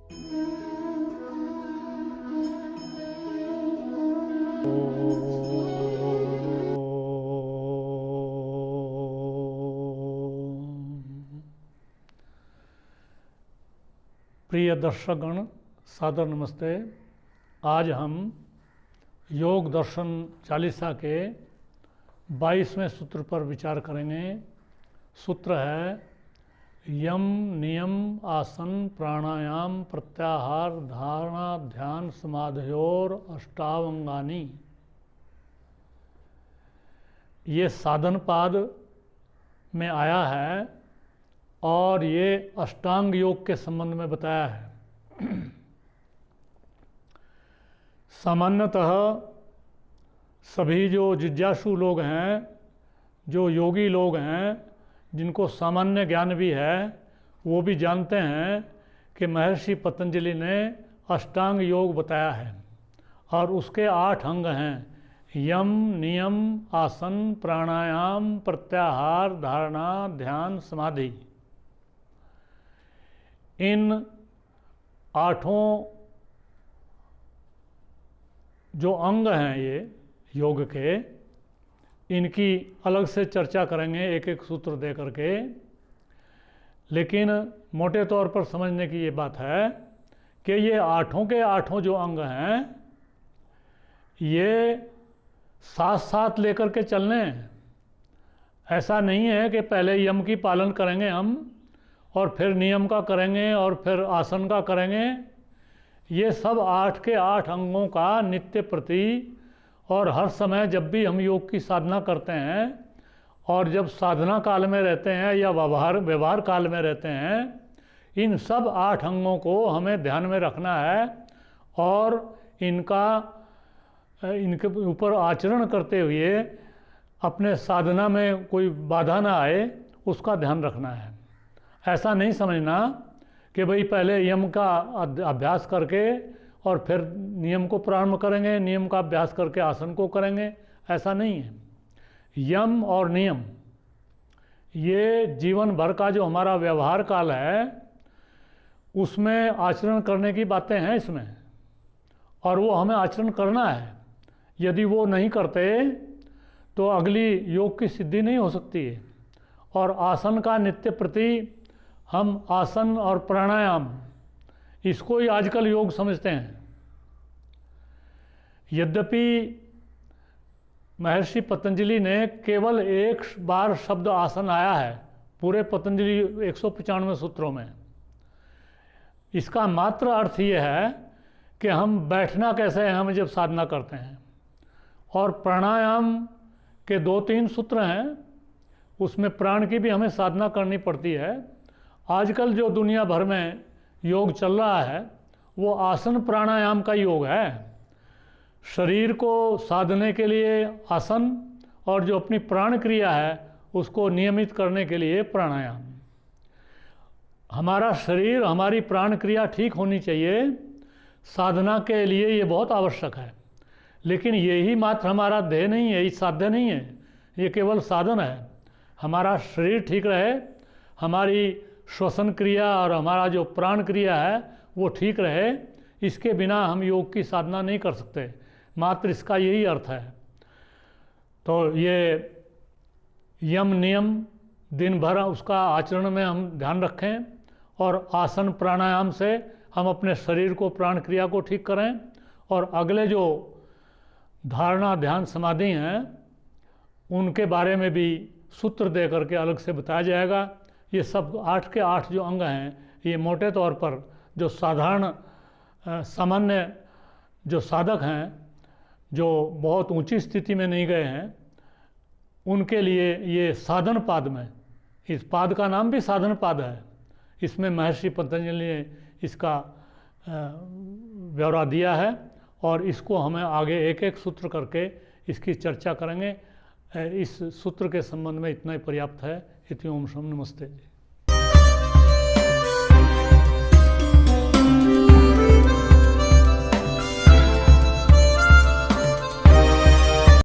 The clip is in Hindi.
प्रिय दर्शकगण, सादर नमस्ते। आज हम योग दर्शन चालीसा के 22वें सूत्र पर विचार करेंगे। सूत्र है यम नियम आसन प्राणायाम प्रत्याहार धारणा ध्यान समाधयोर अष्टावंगानी। ये साधन पाद में आया है और ये अष्टांग योग के संबंध में बताया है। सामान्यतः सभी जो जिज्ञासु लोग हैं, जो योगी लोग हैं, जिनको सामान्य ज्ञान भी है, वो भी जानते हैं कि महर्षि पतंजलि ने अष्टांग योग बताया है और उसके 8 अंग हैं। यम नियम आसन प्राणायाम प्रत्याहार धारणा ध्यान समाधि। इन 8 जो अंग हैं ये योग के, इनकी अलग से चर्चा करेंगे एक एक सूत्र दे करके। लेकिन मोटे तौर पर समझने की ये बात है कि ये 8 के 8 जो अंग हैं ये साथ साथ लेकर के चलने हैं। ऐसा नहीं है कि पहले यम की पालन करेंगे हम और फिर नियम का करेंगे और फिर आसन का करेंगे। ये सब 8 के 8 अंगों का नित्य प्रति और हर समय जब भी हम योग की साधना करते हैं और जब साधना काल में रहते हैं या व्यवहार काल में रहते हैं, इन सब 8 अंगों को हमें ध्यान में रखना है और इनके ऊपर आचरण करते हुए अपने साधना में कोई बाधा ना आए, उसका ध्यान रखना है। ऐसा नहीं समझना कि भाई पहले यम का अभ्यास करके और फिर नियम को प्रारंभ करेंगे, नियम का अभ्यास करके आसन को करेंगे। ऐसा नहीं है। यम और नियम ये जीवन भर का जो हमारा व्यवहार काल है उसमें आचरण करने की बातें हैं इसमें, और वो हमें आचरण करना है। यदि वो नहीं करते तो अगली योग की सिद्धि नहीं हो सकती है। और आसन का नित्य प्रति हम आसन और प्राणायाम, इसको ही आजकल योग समझते हैं। यद्यपि महर्षि पतंजलि ने केवल एक बार शब्द आसन आया है पूरे पतंजलि 195 सूत्रों में। इसका मात्र अर्थ ये है कि हम बैठना कैसे है हमें जब साधना करते हैं। और प्राणायाम के 2-3 सूत्र हैं, उसमें प्राण की भी हमें साधना करनी पड़ती है। आजकल जो दुनिया भर में योग चल रहा है वो आसन प्राणायाम का योग है। शरीर को साधने के लिए आसन और जो अपनी प्राण क्रिया है उसको नियमित करने के लिए प्राणायाम। हमारा शरीर, हमारी प्राण क्रिया ठीक होनी चाहिए, साधना के लिए ये बहुत आवश्यक है। लेकिन यही मात्र हमारा ध्येय नहीं है, ये साध्य नहीं है, ये केवल साधन है। हमारा शरीर ठीक रहे, हमारी श्वसन क्रिया और हमारा जो प्राण क्रिया है वो ठीक रहे, इसके बिना हम योग की साधना नहीं कर सकते। मात्र इसका यही अर्थ है। तो ये यम नियम दिन भर उसका आचरण में हम ध्यान रखें और आसन प्राणायाम से हम अपने शरीर को, प्राण क्रिया को ठीक करें। और अगले जो धारणा ध्यान समाधि हैं उनके बारे में भी सूत्र दे करके अलग से बताया जाएगा। ये सब 8 के 8 जो अंग हैं ये मोटे तौर पर जो साधारण सामान्य जो साधक हैं, जो बहुत ऊंची स्थिति में नहीं गए हैं, उनके लिए ये साधन पाद में, इस पाद का नाम भी साधन पाद है। इसमें महर्षि पतंजलि ने इसका ब्यौरा दिया है और इसको हमें आगे एक एक सूत्र करके इसकी चर्चा करेंगे। इस सूत्र के संबंध में इतना ही पर्याप्त है। इति ओम शम नमस्ते जी।